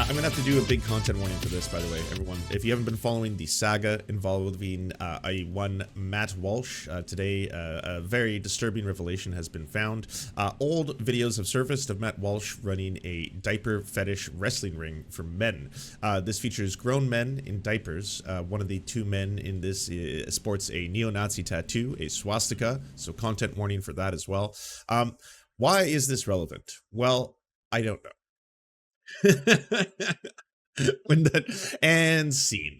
I'm gonna have to do a big content warning for this, by the way, everyone. If you haven't been following the saga involving one Matt Walsh, today a very disturbing revelation has been found. Old videos have surfaced of Matt Walsh running a diaper fetish wrestling ring for men. This features grown men in diapers. One of the two men in this sports a neo-Nazi tattoo, a swastika, so content warning for that as well. Why is this relevant? Well, I don't know. When that and scene.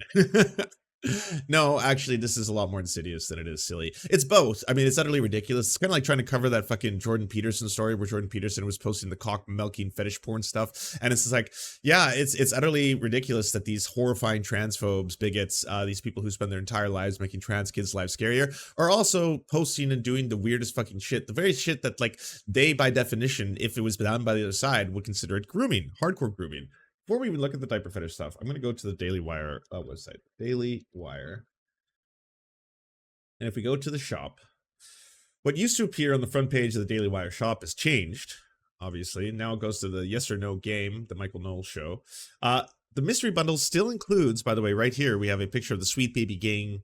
No, actually, this is a lot more insidious than it is silly. It's both. I mean, it's utterly ridiculous. It's kind of like trying to cover that fucking Jordan Peterson story where Jordan Peterson was posting the cock milking fetish porn stuff, and it's just like, yeah, it's utterly ridiculous that these horrifying transphobes, bigots, these people who spend their entire lives making trans kids' lives scarier, are also posting and doing the weirdest fucking shit. The very shit that, like, they, by definition, if it was done by the other side, would consider it grooming, hardcore grooming. Before we even look at the diaper fetish stuff, I'm going to go to the Daily Wire website. Daily Wire. And if we go to the shop, what used to appear on the front page of the Daily Wire shop has changed, obviously. Now it goes to the Yes or No Game, the Michael Knowles show. The mystery bundle still includes, by the way, right here, we have a picture of the Sweet Baby Gang,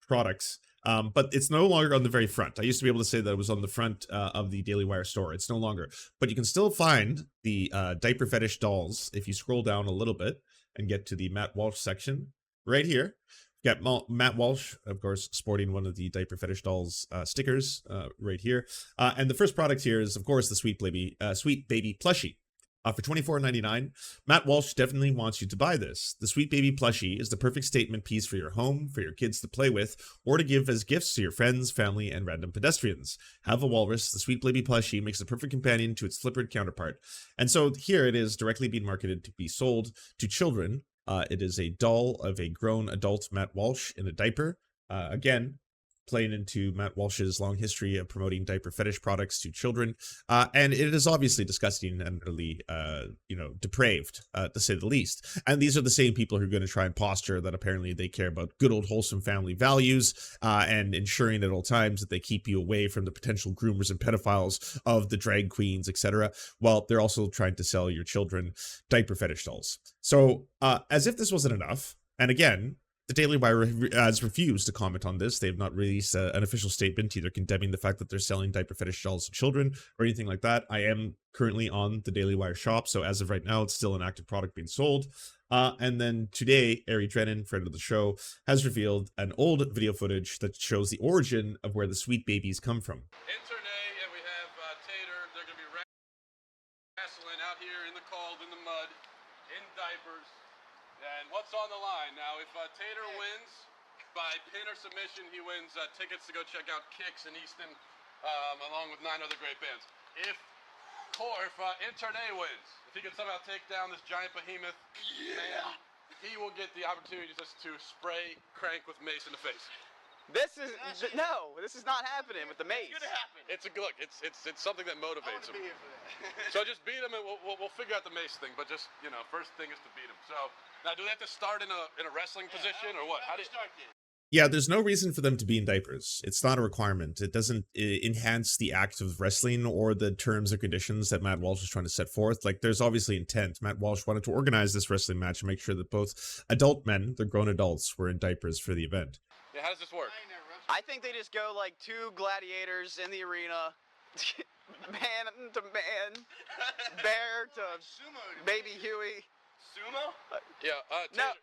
products. But it's no longer on the very front. I used to be able to say that it was on the front of the Daily Wire store. It's no longer. But you can still find the diaper fetish dolls if you scroll down a little bit and get to the Matt Walsh section right here. You got Matt Walsh, of course, sporting one of the diaper fetish dolls stickers right here. And the first product here is, of course, the Sweet Baby plushie. For $24.99, Matt Walsh definitely wants you to buy this. The Sweet Baby plushie is the perfect statement piece for your home, for your kids to play with, or to give as gifts to your friends, family, and random pedestrians. Have a walrus, the Sweet Baby plushie makes a perfect companion to its flippered counterpart. And so here it is directly being marketed to be sold to children. It is a doll of a grown adult Matt Walsh in a diaper. Again, playing into Matt Walsh's long history of promoting diaper fetish products to children. And it is obviously disgusting and really, depraved, to say the least. And these are the same people who are going to try and posture that apparently they care about good old wholesome family values and ensuring at all times that they keep you away from the potential groomers and pedophiles of the drag queens, etc. Well, they're also trying to sell your children diaper fetish dolls. So as if this wasn't enough, and again, the Daily Wire has refused to comment on this. They have not released an official statement either condemning the fact that they're selling diaper fetish dolls to children or anything like that. I am currently on the Daily Wire shop, so as of right now, it's still an active product being sold. And then today, Ari Drennan, friend of the show, has revealed an old video footage that shows the origin of where the Sweet Babies come from. Internet, and we have Tater. They're going to be wrestling out here in the cold, in the mud, in diapers. And what's on the line? Now, if Tater wins by pin or submission, he wins tickets to go check out Kicks in Easton, along with 9 other great bands. If Internet wins, if he can somehow take down this giant behemoth, man, he will get the opportunity just to spray Crank with mace in the face. This is this is not happening with the mace. It's gonna happen. It's something that motivates him. So just beat him, and we'll figure out the mace thing. But just first thing is to beat him. So now, do they have to start in a wrestling position or what? How do you start? Yeah, there's no reason for them to be in diapers. It's not a requirement. It doesn't enhance the act of wrestling or the terms and conditions that Matt Walsh is trying to set forth. Like, there's obviously intent. Matt Walsh wanted to organize this wrestling match and make sure that both adult men, the grown adults, were in diapers for the event. Yeah, how does this work? I think they just go like 2 gladiators in the arena, man to man, bear to baby Huey. Sumo? Yeah. No,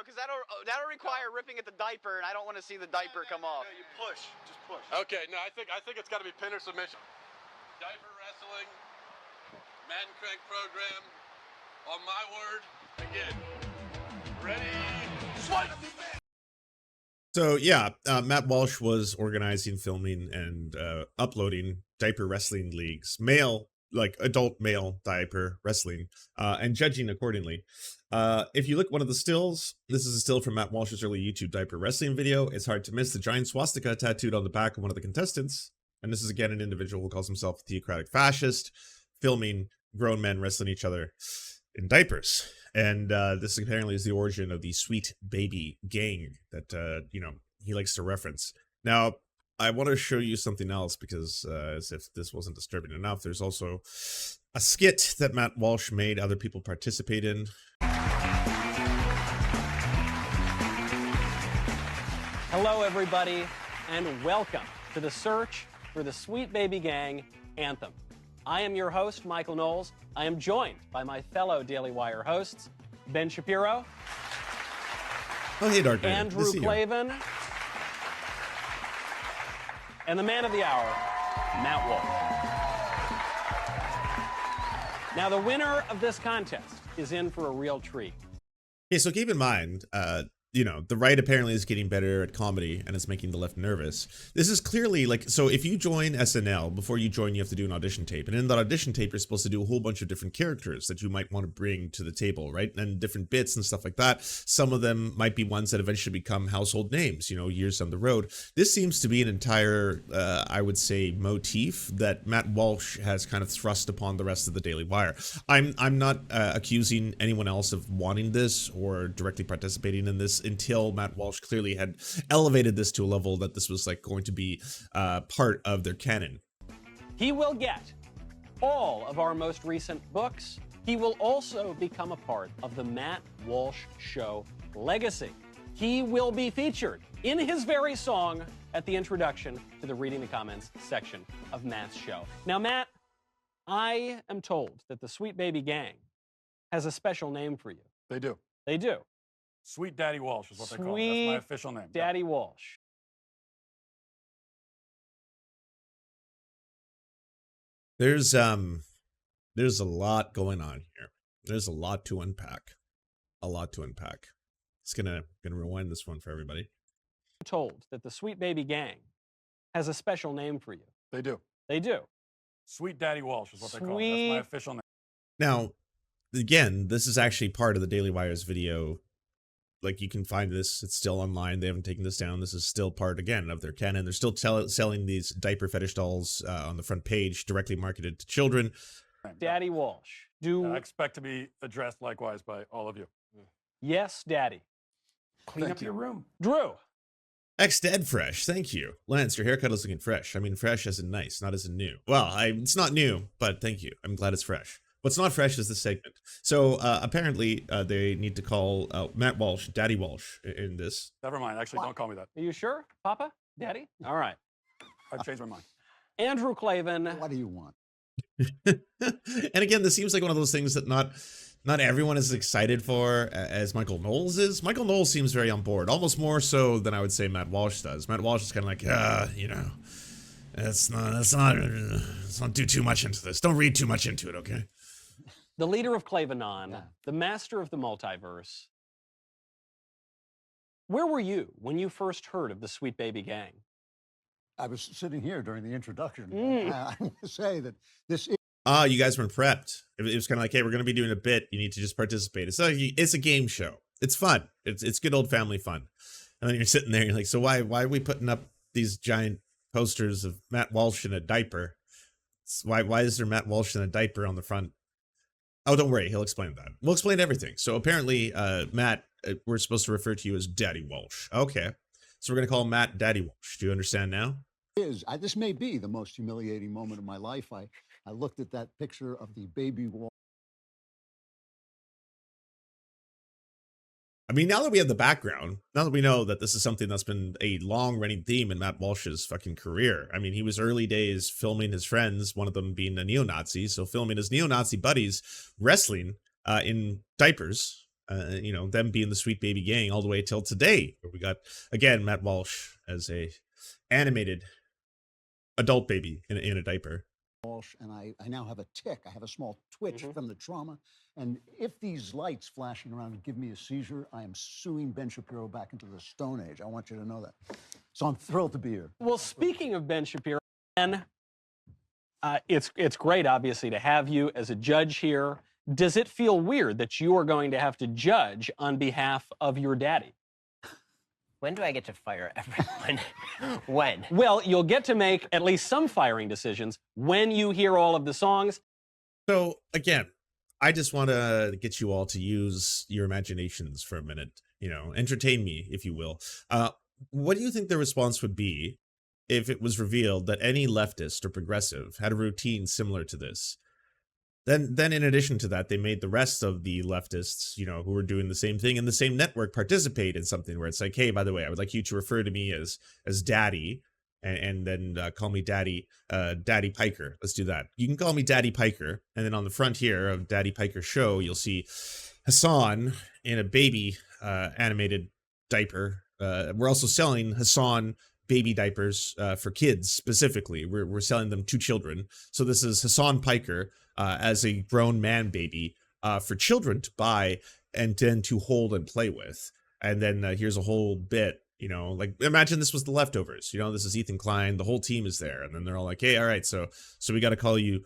because that'll require ripping at the diaper, and I don't want to see the diaper come off. No, you push, just push. Okay, no, I think it's got to be pin or submission. Diaper wrestling, Madden Crank program. On my word, again. Ready? Swipe. So yeah, Matt Walsh was organizing, filming, and uploading diaper wrestling leagues, adult male diaper wrestling, and judging accordingly. If you look at one of the stills, this is a still from Matt Walsh's early YouTube diaper wrestling video. It's hard to miss the giant swastika tattooed on the back of one of the contestants. And this is again an individual who calls himself a theocratic fascist, filming grown men wrestling each other in diapers. And this apparently is the origin of the Sweet Baby Gang that, he likes to reference. Now, I want to show you something else because as if this wasn't disturbing enough, there's also a skit that Matt Walsh made other people participate in. Hello, everybody, and welcome to the search for the Sweet Baby Gang anthem. I am your host, Michael Knowles. I am joined by my fellow Daily Wire hosts, Ben Shapiro. Oh, hey, Dark Knight. Andrew Klavan. And the man of the hour, Matt Walsh. Now, the winner of this contest is in for a real treat. Okay, so keep in mind, you know, the right apparently is getting better at comedy and it's making the left nervous. This is clearly like, so if you join SNL, before you join, you have to do an audition tape. And in that audition tape, you're supposed to do a whole bunch of different characters that you might want to bring to the table, right? And different bits and stuff like that. Some of them might be ones that eventually become household names, you know, years down the road. This seems to be an entire, I would say, motif that Matt Walsh has kind of thrust upon the rest of the Daily Wire. I'm not accusing anyone else of wanting this or directly participating in this until Matt Walsh clearly had elevated this to a level that this was like going to be part of their canon. He will get all of our most recent books. He will also become a part of the Matt Walsh Show legacy. He will be featured in his very song at the introduction to the Reading the Comments section of Matt's show. Now, Matt, I am told that the Sweet Baby Gang has a special name for you. They do. They do. Sweet Daddy Walsh is what they call it. That's my official name. Daddy Walsh. There's a lot going on here. There's a lot to unpack. A lot to unpack. It's gonna rewind this one for everybody. I'm told that the Sweet Baby Gang has a special name for you. They do. They do. Sweet Daddy Walsh is what they call it. That's my official name. Now, again, this is actually part of the Daily Wire's video. Like, you can find this, it's still online. They haven't taken this down. This is still part, again, of their canon. They're still selling these diaper fetish dolls on the front page, directly marketed to children. Daddy Walsh. I expect to be addressed likewise by all of you. Yes, Daddy. Clean up your room. Drew. Ex-Dad Fresh, thank you. Lance, your haircut is looking fresh. I mean, fresh as in nice, not as in new. Well, it's not new, but thank you. I'm glad it's fresh. What's not fresh is this segment. So apparently they need to call Matt Walsh, Daddy Walsh in this. Never mind. Actually, don't call me that. Are you sure, Papa? Daddy? All right. I've changed my mind. Andrew Klavan. What do you want? And again, this seems like one of those things that not everyone is excited for as Michael Knowles is. Michael Knowles seems very on board, almost more so than I would say Matt Walsh does. Matt Walsh is kind of like, you know, let's not do too much into this. Don't read too much into it, okay? The leader of Clavanon, the master of the multiverse. Where were you when you first heard of the Sweet Baby Gang? I was sitting here during the introduction. I want to say that this is... You guys weren't prepped. It was kind of like, hey, we're going to be doing a bit. You need to just participate. It's a game show. It's fun. It's good old family fun. And then you're sitting there, you're like, so why are we putting up these giant posters of Matt Walsh in a diaper? Why is there Matt Walsh in a diaper on the front? Oh, don't worry. He'll explain that. We'll explain everything. So apparently, Matt, we're supposed to refer to you as Daddy Walsh. Okay. So we're going to call Matt Daddy Walsh. Do you understand now? This may be the most humiliating moment of my life. I looked at that picture of the baby Walsh. I mean, now that we have the background, now that we know that this is something that's been a long-running theme in Matt Walsh's fucking career. I mean, he was early days filming his friends, one of them being a neo-Nazi, so filming his neo-Nazi buddies wrestling in diapers, you know, them being the Sweet Baby Gang all the way till today, where we got, again, Matt Walsh as a animated adult baby in a diaper. Walsh, and I now have a tick. I have a small twitch from the trauma. And if these lights flashing around give me a seizure, I am suing Ben Shapiro back into the Stone Age. I want you to know that. So I'm thrilled to be here. Well, speaking of Ben Shapiro, Ben, it's great, obviously, to have you as a judge here. Does it feel weird that you are going to have to judge on behalf of your daddy? When do I get to fire everyone? When? Well, you'll get to make at least some firing decisions when you hear all of the songs. So, again, I just want to get you all to use your imaginations for a minute. You know, entertain me, if you will. What do you think the response would be if it was revealed that any leftist or progressive had a routine similar to this, then in addition to that, they made the rest of the leftists, you know, who were doing the same thing in the same network participate in something where it's like, hey, by the way, I would like you to refer to me as daddy, and then call me daddy, Daddy Piker. Let's do that. You can call me Daddy Piker. And then on the front here of Daddy Piker's show, you'll see Hassan in a baby animated diaper. We're also selling Hassan baby diapers for kids specifically. We're selling them to children. So this is Hassan Piker as a grown man baby for children to buy and then to hold and play with. And then here's a whole bit, you know, like imagine this was The Leftovers. You know, this is Ethan Klein. The whole team is there, and then they're all like, "Hey, all right, so we got to call you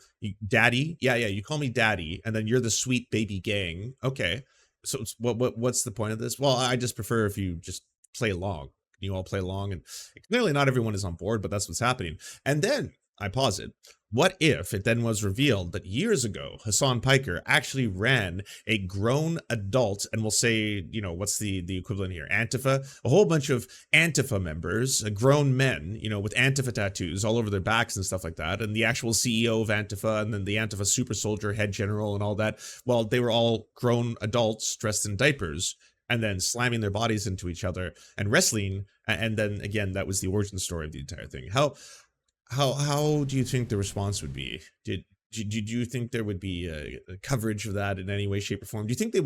Daddy. Yeah, you call me Daddy, and then you're the sweet baby gang. Okay, so what's the point of this? Well, I just prefer if you just play along. You all play along, and clearly not everyone is on board, but that's what's happening. And then I posit, what if it then was revealed that years ago, Hassan Piker actually ran a grown adult, and we'll say, you know, what's the equivalent here? Antifa, a whole bunch of Antifa members, grown men, you know, with Antifa tattoos all over their backs and stuff like that. And the actual CEO of Antifa, and then the Antifa super soldier, head general, and all that. Well, they were all grown adults dressed in diapers, and then slamming their bodies into each other and wrestling. And then again, that was the origin story of the entire thing. How do you think the response would be? Did you think there would be a coverage of that in any way, shape, or form? Do you think they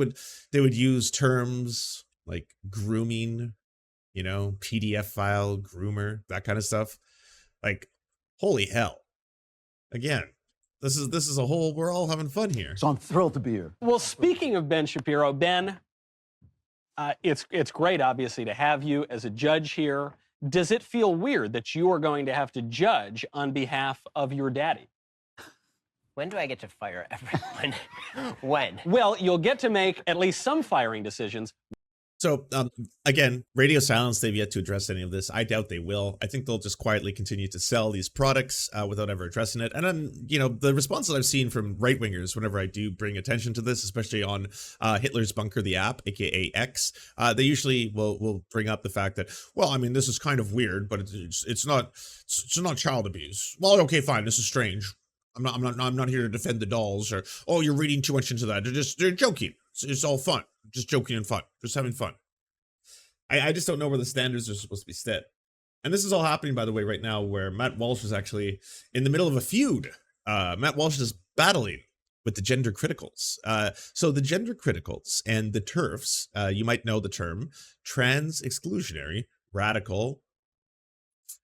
would use terms like grooming, you know, PDF file, groomer, that kind of stuff? Like, holy hell! Again, this is a whole. We're all having fun here. So I'm thrilled to be here. Well, speaking of Ben Shapiro, Ben, it's great, obviously, to have you as a judge here. Does it feel weird that you are going to have to judge on behalf of your daddy? When do I get to fire everyone? When? Well, you'll get to make at least some firing decisions. So, again, radio silence, they've yet to address any of this. I doubt they will. I think they'll just quietly continue to sell these products without ever addressing it. And then, you know, the responses I've seen from right-wingers whenever I do bring attention to this, especially on Hitler's Bunker, the app, aka X, they usually will bring up the fact that, well, I mean, this is kind of weird, but it's not child abuse. Well, okay, fine, this is strange. I'm not here to defend the dolls, or, oh, you're reading too much into that. They're joking. It's all fun. Just joking and fun. Just having fun. I just don't know where the standards are supposed to be set. And this is all happening, by the way, right now, where Matt Walsh is actually in the middle of a feud. Matt Walsh is battling with the gender criticals. So the gender criticals and the TERFs, you might know the term, trans exclusionary, radical,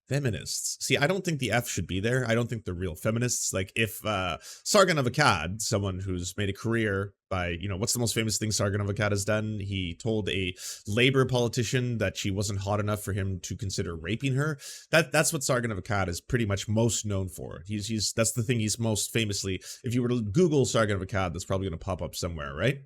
feminists. See, I don't think the F should be there. I don't think they're real feminists. Like if Sargon of Akkad, someone who's made a career by, you know, what's the most famous thing Sargon of Akkad has done? He told a Labour politician that she wasn't hot enough for him to consider raping her. That's what Sargon of Akkad is pretty much most known for. That's the thing he's most famously, if you were to Google Sargon of Akkad, that's probably going to pop up somewhere, right?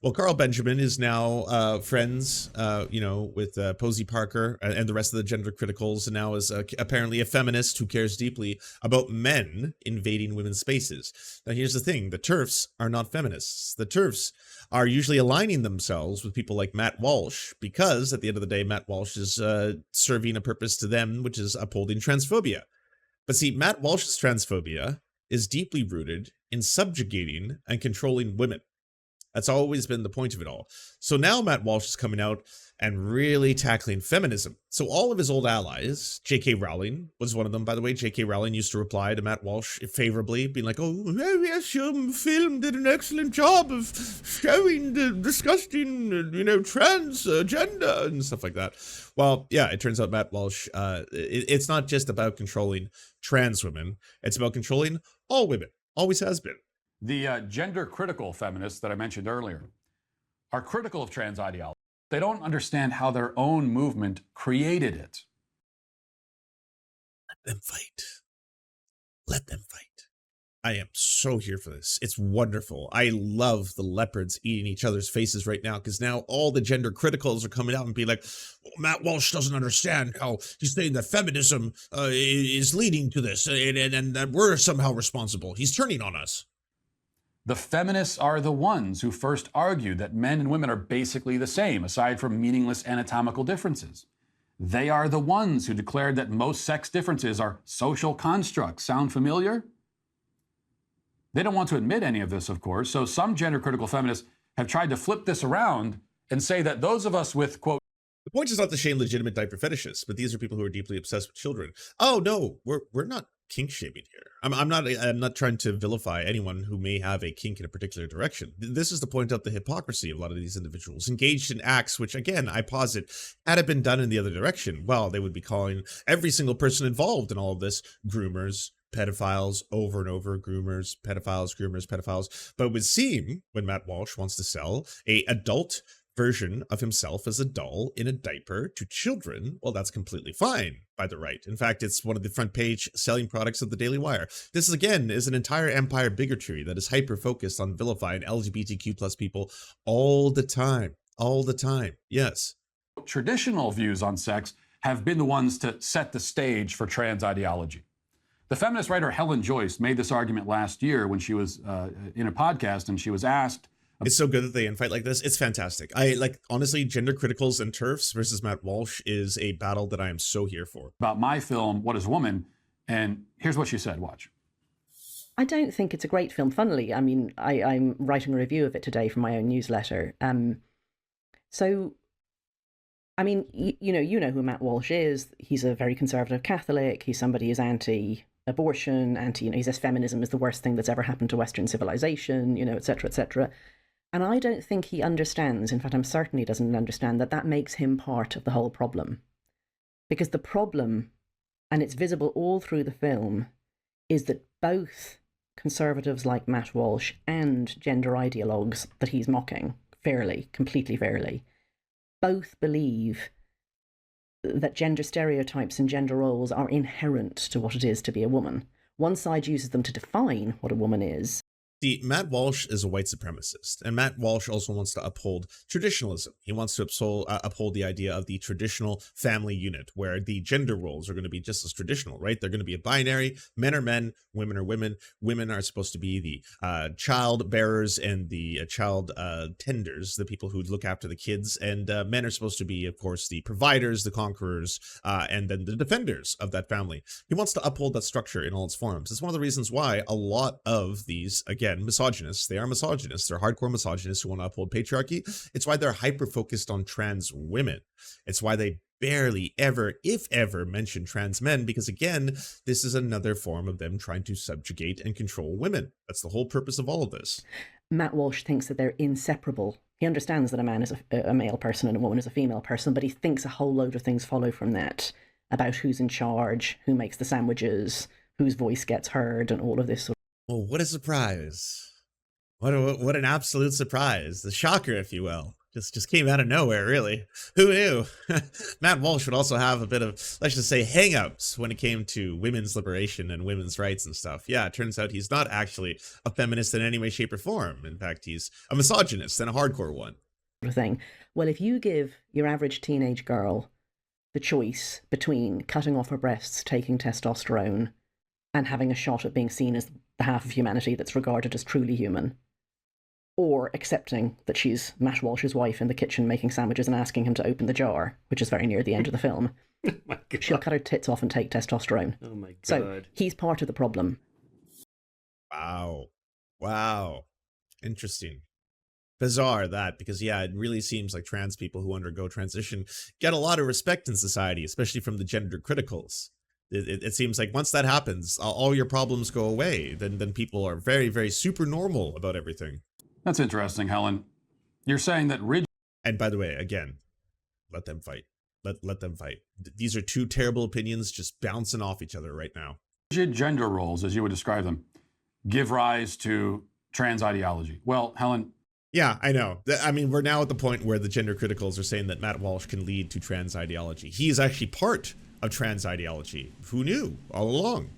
Well, Carl Benjamin is now friends, you know, with Posey Parker and the rest of the gender criticals, and now is apparently a feminist who cares deeply about men invading women's spaces. Now, here's the thing. The TERFs are not feminists. The TERFs are usually aligning themselves with people like Matt Walsh because, at the end of the day, Matt Walsh is serving a purpose to them, which is upholding transphobia. But see, Matt Walsh's transphobia is deeply rooted in subjugating and controlling women. That's always been the point of it all. So now Matt Walsh is coming out and really tackling feminism. So all of his old allies, J.K. Rowling was one of them, by the way. J.K. Rowling used to reply to Matt Walsh favorably, being like, oh, yes, your film did an excellent job of showing the disgusting, you know, transgender and stuff like that. Well, yeah, it turns out Matt Walsh, it's not just about controlling trans women. It's about controlling all women. Always has been. The gender-critical feminists that I mentioned earlier are critical of trans ideology. They don't understand how their own movement created it. Let them fight. Let them fight. I am so here for this. It's wonderful. I love the leopards eating each other's faces right now, because now all the gender criticals are coming out and be like, well, Matt Walsh doesn't understand how he's saying that feminism is leading to this, and that we're somehow responsible. He's turning on us. The feminists are the ones who first argued that men and women are basically the same, aside from meaningless anatomical differences. They are the ones who declared that most sex differences are social constructs. Sound familiar? They don't want to admit any of this, of course, so some gender-critical feminists have tried to flip this around and say that those of us with, quote, The point is not to shame legitimate diaper fetishists, but these are people who are deeply obsessed with children. Oh no, we're not kink shaming here. I'm not trying to vilify anyone who may have a kink in a particular direction. This is to point out the hypocrisy of a lot of these individuals engaged in acts which, again, I posit, had it been done in the other direction, well, they would be calling every single person involved in all of this groomers, pedophiles, over and over, groomers, pedophiles. But it would seem when Matt Walsh wants to sell a adult version of himself as a doll in a diaper to children, well, that's completely fine by the right. In fact, it's one of the front page selling products of the Daily Wire. This, again, is an entire empire bigotry that is hyper-focused on vilifying LGBTQ plus people all the time. All the time. Yes. Traditional views on sex have been the ones to set the stage for trans ideology. The feminist writer Helen Joyce made this argument last year when she was in a podcast, and she was asked, it's so good that they infight like this. It's fantastic. Honestly, gender criticals and TERFs versus Matt Walsh is a battle that I am so here for. About my film, What is Woman? And here's what she said. Watch. I don't think it's a great film, funnily. I mean, I'm writing a review of it today for my own newsletter. So, I mean, you know who Matt Walsh is. He's a very conservative Catholic. He's somebody who's anti-abortion, he says feminism is the worst thing that's ever happened to Western civilization, et cetera, et cetera. And I don't think he understands, in fact, I'm certain he doesn't understand, that makes him part of the whole problem. Because the problem, and it's visible all through the film, is that both conservatives like Matt Walsh and gender ideologues that he's mocking, completely fairly, both believe that gender stereotypes and gender roles are inherent to what it is to be a woman. One side uses them to define what a woman is. See, Matt Walsh is a white supremacist, and Matt Walsh also wants to uphold traditionalism. He wants to uphold the idea of the traditional family unit, where the gender roles are going to be just as traditional, right? They're going to be a binary. Men are men, women are women. Women are supposed to be the child bearers and the child tenders, the people who look after the kids, and men are supposed to be, of course, the providers, the conquerors, and then the defenders of that family. He wants to uphold that structure in all its forms. It's one of the reasons why a lot of these, again, misogynists, they are misogynists. They're hardcore misogynists who want to uphold patriarchy. It's why they're hyper-focused on trans women. It's why they barely ever, if ever, mention trans men, because again, this is another form of them trying to subjugate and control women. That's the whole purpose of all of this. Matt Walsh thinks that they're inseparable. He understands that a man is a male person and a woman is a female person, but he thinks a whole load of things follow from that, about who's in charge, who makes the sandwiches, whose voice gets heard, and all of this sort of. Oh, what a surprise. What an absolute surprise. The shocker, if you will. Just came out of nowhere, really. Who knew? Matt Walsh would also have a bit of, let's just say, hang-ups when it came to women's liberation and women's rights and stuff. Yeah, it turns out he's not actually a feminist in any way, shape, or form. In fact, he's a misogynist and a hardcore one. Thing. Well, if you give your average teenage girl the choice between cutting off her breasts, taking testosterone, and having a shot at being seen as the half of humanity that's regarded as truly human, or accepting that she's Matt Walsh's wife in the kitchen making sandwiches and asking him to open the jar, which is very near the end of the film, Oh my God. she'll cut her tits off and take testosterone. Oh my God. So he's part of the problem. Wow. Interesting. Bizarre that, because yeah, it really seems like trans people who undergo transition get a lot of respect in society, especially from the gender criticals. It seems like once that happens, all your problems go away. Then people are very, very super normal about everything. That's interesting, Helen. You're saying that rigid... And by the way, again, let them fight. Let them fight. These are two terrible opinions just bouncing off each other right now. Rigid gender roles, as you would describe them, give rise to trans ideology. Well, Helen... Yeah, I know. I mean, we're now at the point where the gender criticals are saying that Matt Walsh can lead to trans ideology. He is actually part of trans ideology. Who knew all along?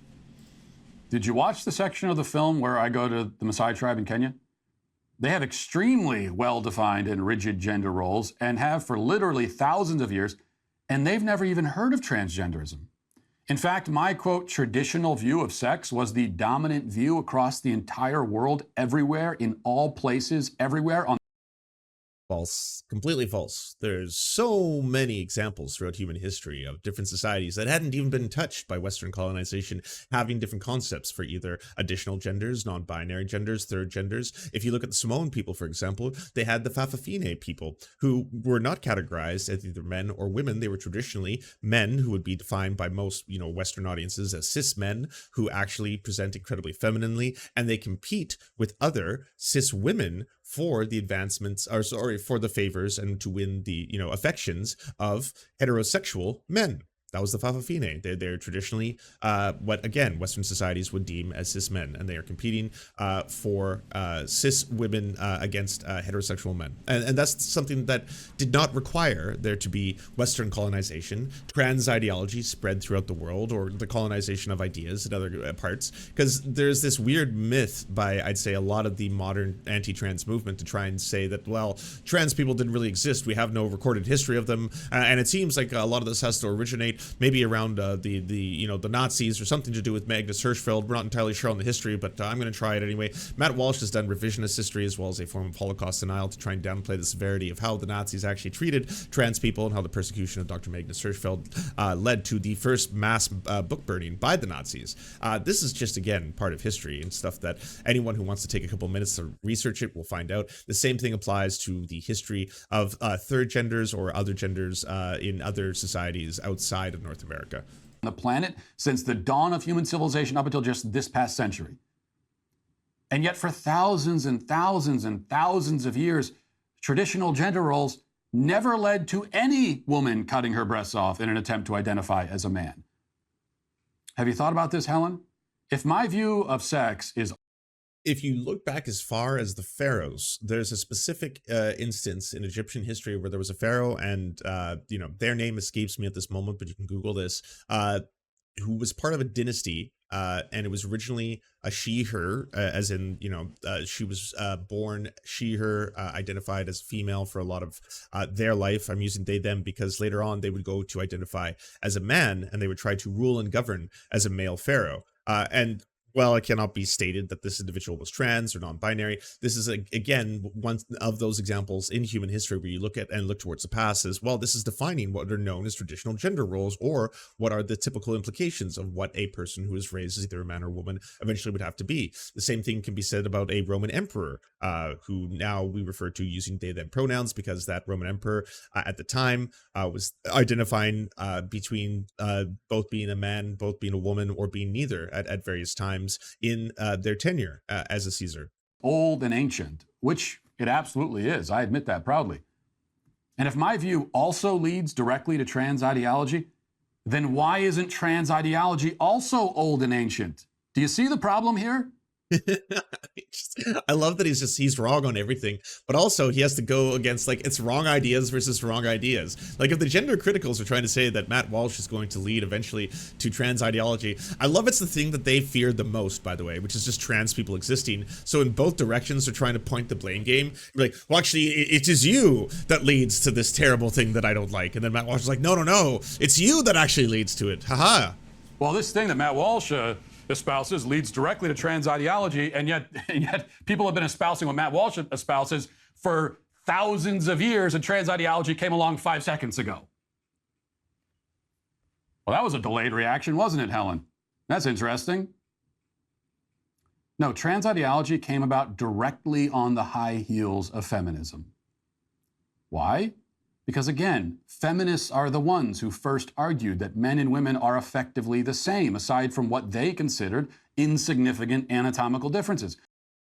Did you watch the section of the film where I go to the Maasai tribe in Kenya? They have extremely well-defined and rigid gender roles and have for literally thousands of years, and they've never even heard of transgenderism. In fact, my, quote, traditional view of sex was the dominant view across the entire world, everywhere, in all places, everywhere, on False. Completely false. There's so many examples throughout human history of different societies that hadn't even been touched by Western colonization having different concepts for either additional genders, non-binary genders, third genders. If you look at the Samoan people, for example, they had the Fa'afafine people who were not categorized as either men or women. They were traditionally men who would be defined by most, Western audiences as cis men who actually present incredibly femininely, and they compete with other cis women for the advancements, or sorry, for the favors and to win the, affections of heterosexual men. That was the Fa'afafine. They're traditionally what, again, Western societies would deem as cis men, and they are competing for cis women against heterosexual men. And that's something that did not require there to be Western colonization, trans ideology spread throughout the world, or the colonization of ideas in other parts, because there's this weird myth by, I'd say, a lot of the modern anti-trans movement to try and say that, well, trans people didn't really exist. We have no recorded history of them. And it seems like a lot of this has to originate maybe around the Nazis or something to do with Magnus Hirschfeld. We're not entirely sure on the history, but I'm going to try it anyway. Matt Walsh has done revisionist history as well as a form of Holocaust denial to try and downplay the severity of how the Nazis actually treated trans people and how the persecution of Dr. Magnus Hirschfeld led to the first mass book burning by the Nazis. This is just, again, part of history and stuff that anyone who wants to take a couple minutes to research it will find out. The same thing applies to the history of third genders or other genders in other societies outside of North America. On the planet since the dawn of human civilization up until just this past century. And yet for thousands and thousands and thousands of years, traditional gender roles never led to any woman cutting her breasts off in an attempt to identify as a man. Have you thought about this, Helen? If my view of sex is... If you look back as far as the pharaohs, there's a specific instance in Egyptian history where there was a pharaoh, and their name escapes me at this moment, but you can Google this, who was part of a dynasty, and it was originally a she/her, as in, she was born she/her, identified as female for a lot of their life. I'm using they, them, because later on they would go to identify as a man, and they would try to rule and govern as a male pharaoh. And well, it cannot be stated that this individual was trans or non-binary. This is, again, one of those examples in human history where you look at and look towards the past as, well, this is defining what are known as traditional gender roles, or what are the typical implications of what a person who is raised as either a man or woman eventually would have to be. The same thing can be said about a Roman emperor, who now we refer to using they, them pronouns, because that Roman emperor at the time was identifying between both being a man, both being a woman, or being neither at various times in their tenure as a Caesar. Old and ancient, which it absolutely is. I admit that proudly. And if my view also leads directly to trans ideology, then why isn't trans ideology also old and ancient? Do you see the problem here? I love that he's wrong on everything, but also he has to go against, like, it's wrong ideas versus wrong ideas. Like, if the gender criticals are trying to say that Matt Walsh is going to lead eventually to trans ideology, I love it's the thing that they feared the most, by the way, which is just trans people existing. So in both directions, they're trying to point the blame game. Like, well, actually, it is you that leads to this terrible thing that I don't like. And then Matt Walsh is like, no, it's you that actually leads to it. Haha. Well, this thing that Matt Walsh espouses leads directly to trans ideology, and yet people have been espousing what Matt Walsh espouses for thousands of years, and trans ideology came along 5 seconds ago. Well, that was a delayed reaction, wasn't it, Helen? That's interesting. No, trans ideology came about directly on the high heels of feminism. Why? Because again, feminists are the ones who first argued that men and women are effectively the same, aside from what they considered insignificant anatomical differences.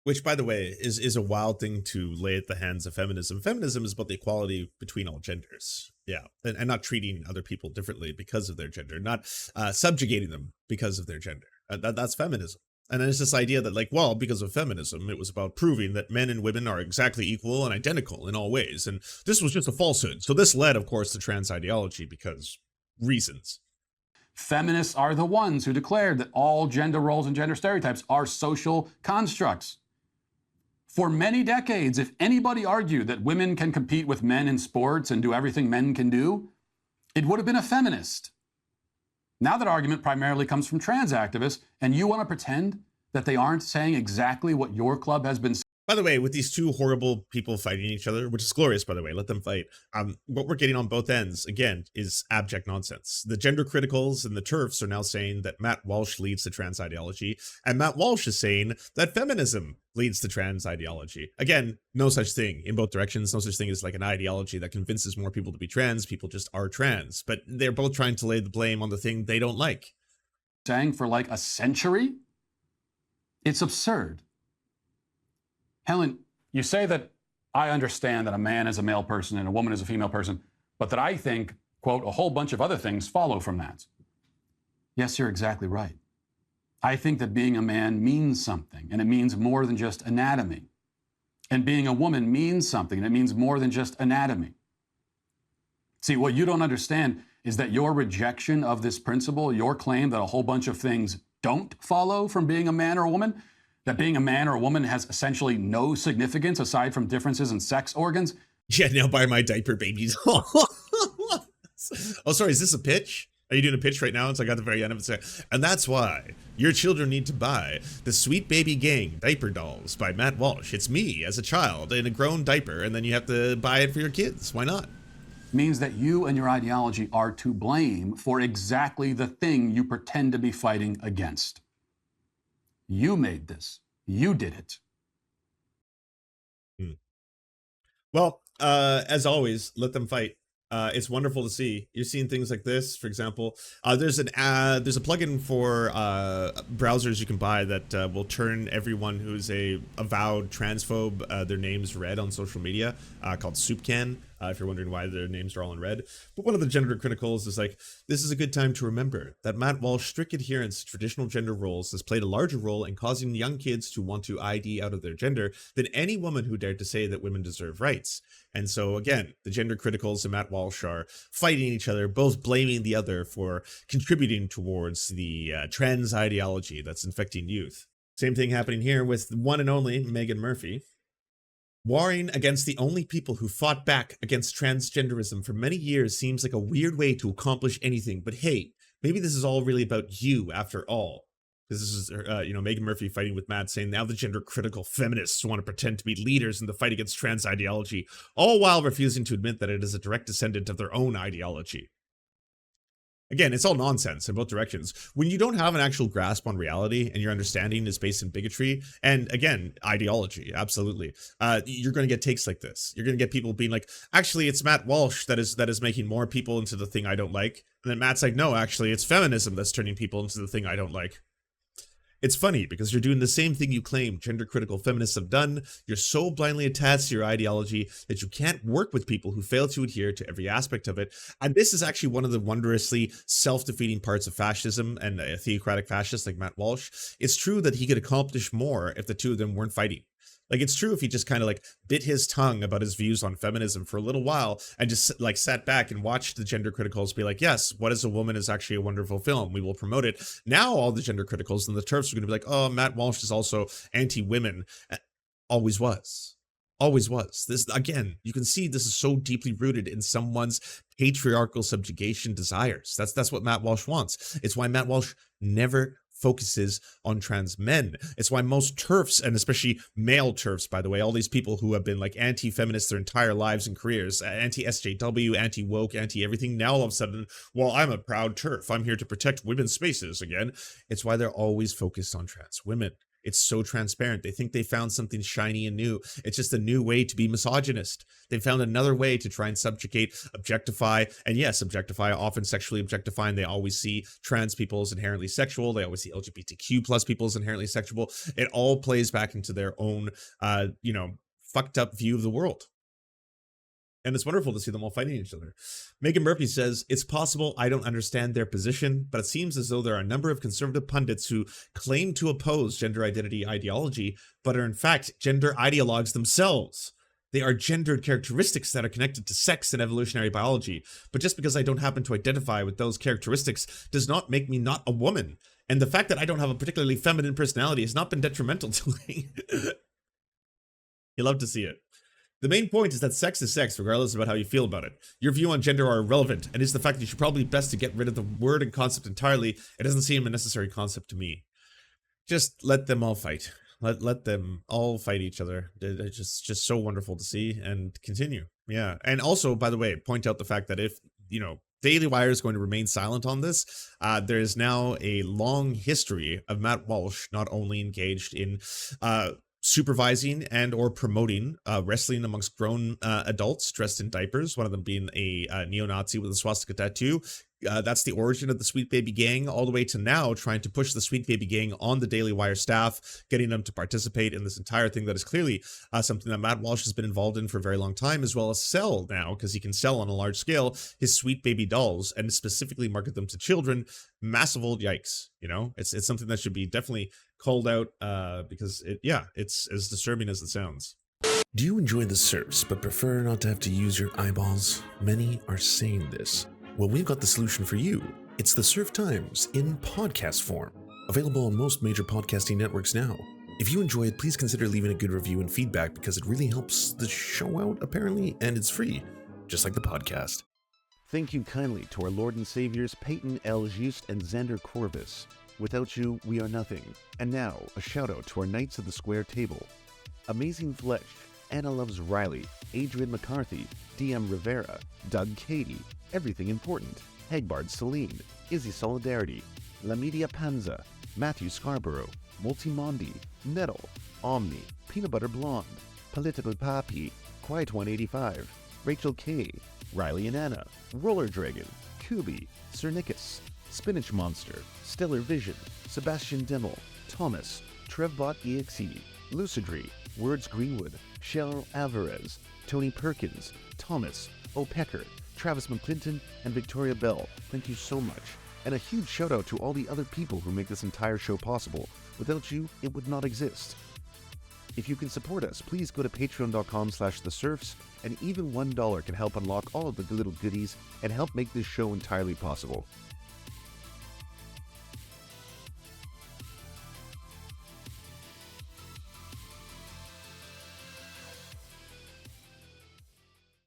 Which, by the way, is a wild thing to lay at the hands of feminism. Feminism is about the equality between all genders. Yeah, and not treating other people differently because of their gender, not subjugating them because of their gender. That's feminism. And then it's this idea that, like, well, because of feminism, it was about proving that men and women are exactly equal and identical in all ways. And this was just a falsehood. So this led, of course, to trans ideology because reasons. Feminists are the ones who declared that all gender roles and gender stereotypes are social constructs. For many decades, if anybody argued that women can compete with men in sports and do everything men can do, it would have been a feminist. Now that argument primarily comes from trans activists, and you want to pretend that they aren't saying exactly what your club has been saying. By the way, with these two horrible people fighting each other, which is glorious, by the way, let them fight. What we're getting on both ends, again, is abject nonsense. The gender criticals and the TERFs are now saying that Matt Walsh leads the trans ideology, and Matt Walsh is saying that feminism leads to trans ideology. Again, no such thing in both directions. No such thing as like an ideology that convinces more people to be trans. People just are trans. But they're both trying to lay the blame on the thing they don't like. Saying for like a century? It's absurd. Helen, you say that I understand that a man is a male person and a woman is a female person, but that I think, quote, a whole bunch of other things follow from that. Yes, you're exactly right. I think that being a man means something, and it means more than just anatomy. And being a woman means something, and it means more than just anatomy. See, what you don't understand is that your rejection of this principle, your claim that a whole bunch of things don't follow from being a man or a woman, that being a man or a woman has essentially no significance aside from differences in sex organs. Yeah, now buy my diaper babies. Oh, sorry, is this a pitch? Are you doing a pitch right now? It's like at the very end of it. And that's why your children need to buy the Sweet Baby Gang Diaper Dolls by Matt Walsh. It's me as a child in a grown diaper, and then you have to buy it for your kids. Why not? Means that you and your ideology are to blame for exactly the thing you pretend to be fighting against. You made this. You did it. Well, as always, let them fight. It's wonderful to see. You're seeing things like this, for example. There's a plugin for browsers you can buy that will turn everyone who's a avowed transphobe their names red on social media, called SoupCan. If you're wondering why their names are all in red. But one of the gender criticals is like, this is a good time to remember that Matt Walsh's strict adherence to traditional gender roles has played a larger role in causing young kids to want to ID out of their gender than any woman who dared to say that women deserve rights. And so again, the gender criticals and Matt Walsh are fighting each other, both blaming the other for contributing towards the trans ideology that's infecting youth. Same thing happening here with one and only Megan Murphy. Warring against the only people who fought back against transgenderism for many years seems like a weird way to accomplish anything, but hey, maybe this is all really about you after all. This is, Megan Murphy fighting with Matt, saying now the gender critical feminists want to pretend to be leaders in the fight against trans ideology, all while refusing to admit that it is a direct descendant of their own ideology. Again, it's all nonsense in both directions. When you don't have an actual grasp on reality and your understanding is based in bigotry and, again, ideology, absolutely, you're going to get takes like this. You're going to get people being like, actually, it's Matt Walsh that is making more people into the thing I don't like. And then Matt's like, no, actually, it's feminism that's turning people into the thing I don't like. It's funny because you're doing the same thing you claim gender critical feminists have done. You're so blindly attached to your ideology that you can't work with people who fail to adhere to every aspect of it. And this is actually one of the wondrously self-defeating parts of fascism and a theocratic fascist like Matt Walsh. It's true that he could accomplish more if the two of them weren't fighting. Like, it's true if he just kind of like bit his tongue about his views on feminism for a little while and just like sat back and watched the gender criticals be like, yes, What is a Woman is actually a wonderful film. We will promote it. Now all the gender criticals and the TERFs are going to be like, oh, Matt Walsh is also anti-women. Always was. Always was. This, again, you can see this is so deeply rooted in someone's patriarchal subjugation desires. That's what Matt Walsh wants. It's why Matt Walsh never focuses on trans men. It's why most TERFs, and especially male TERFs, by the way, all these people who have been like anti-feminists their entire lives and careers, anti-SJW, anti-woke, anti-everything, now all of a sudden, well, I'm a proud TERF. I'm here to protect women's spaces again. It's why they're always focused on trans women. It's so transparent. They think they found something shiny and new. It's just a new way to be misogynist. They found another way to try and subjugate, objectify, and yes, objectify, often sexually objectifying. They always see trans people as inherently sexual. They always see LGBTQ plus people as inherently sexual. It all plays back into their own, fucked up view of the world. And it's wonderful to see them all fighting each other. Megan Murphy says, it's possible I don't understand their position, but it seems as though there are a number of conservative pundits who claim to oppose gender identity ideology, but are in fact gender ideologues themselves. They are gendered characteristics that are connected to sex and evolutionary biology. But just because I don't happen to identify with those characteristics does not make me not a woman. And the fact that I don't have a particularly feminine personality has not been detrimental to me. You love to see it. The main point is that sex is sex, regardless of how you feel about it. Your view on gender are irrelevant, and it's the fact that you should probably best to get rid of the word and concept entirely. It doesn't seem a necessary concept to me. Just let them all fight. let them all fight each other. It's just so wonderful to see and continue. Yeah. And also, by the way, point out the fact that if, Daily Wire is going to remain silent on this, there is now a long history of Matt Walsh not only engaged in supervising and or promoting wrestling amongst grown adults dressed in diapers, one of them being a neo-Nazi with a swastika tattoo. That's the origin of the Sweet Baby Gang, all the way to now trying to push the Sweet Baby Gang on the Daily Wire staff, getting them to participate in this entire thing that is clearly something that Matt Walsh has been involved in for a very long time, as well as sell now, because he can sell on a large scale, his Sweet Baby dolls and specifically market them to children. Massive old yikes, It's something that should be definitely called out because it's as disturbing as it sounds. Do you enjoy the Serfs but prefer not to have to use your eyeballs? Many are saying this. Well, we've got the solution for you. It's the Serf Times in podcast form, available on most major podcasting networks now. If you enjoy it, please consider leaving a good review and feedback because it really helps the show out, apparently, and it's free, just like the podcast. Thank you kindly to our Lord and Saviors Peyton L. Just and Xander Corvus. Without you, we are nothing. And now, a shout out to our Knights of the Square Table. Amazing Flesh, Anna Loves Riley, Adrian McCarthy, DM Rivera, Doug Cady, Everything Important, Hegbard Celine, Izzy Solidarity, La Media Panza, Matthew Scarborough, Multimondi, Nettle, Omni, Peanut Butter Blonde, Political Papi, Quiet 185, Rachel K, Riley and Anna, Roller Dragon, Kubi, Cernicus, Spinach Monster, Stellar Vision, Sebastian Demmel, Thomas, Trevbot EXE, Lucidry, Words Greenwood, Cheryl Alvarez, Tony Perkins, Thomas, O'Pecker, Travis McClinton, and Victoria Bell. Thank you so much. And a huge shout out to all the other people who make this entire show possible. Without you, it would not exist. If you can support us, please go to patreon.com/theserfs, and even $1 can help unlock all of the little goodies and help make this show entirely possible.